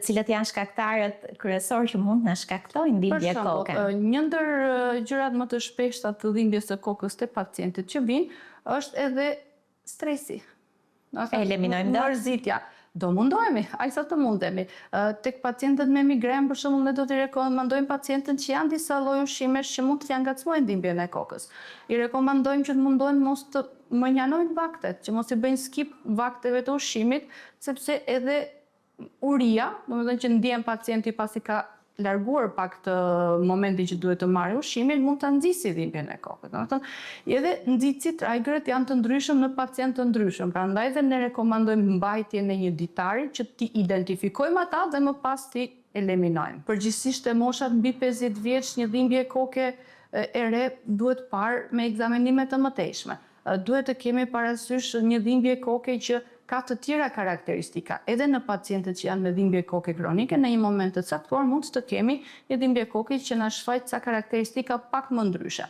cilët janë shkaktarët kryesorë që mund na shkaktojnë dhimbje koke? Një ndër gjërat më të shpeshta të dhimbjes së kokës te pacientët që vinë është edhe stresi. Eliminojmë dot? Mërzitja. Do mundohemi, aq sa të mundemi. Tek pacientët me migren, për shembull, ne do t'i rekomandojmë pacientët që janë disa lloj ushqimesh që mund t'ia ngacmojnë dhimbjen e kokës. I rekomandojmë që të mundohen mos të manjanojnë vaktet, që mos i bëjnë skip vakteve të ushqimit, sepse edhe uria, domethënë që ndjen pacienti pasi ka larguar pak të momentin që duhet të marrë ushqimin, mund ta nxjisë dhimbjen e kokës. Domethënë edhe nxitësit trajgërët janë të ndryshëm në pacientë të ndryshëm. Prandaj dhe ne rekomandojmë mbajtjen e një ditari që ti identifikojmë ata dhe më pas ti eliminojmë. Përgjithsisht te moshat mbi 50 vjeç një dhimbje koke e re duhet parë me ekzaminime të mëtejshme. Duhet të kemi parasysh një dhimbje koke që ka të tjera karakteristika. Edhe në pacientët që janë me dhimbje koke kronike, në një moment të caktuar mund të kemi një dhimbje koke që na shfaq ca karakteristika pak më ndryshe.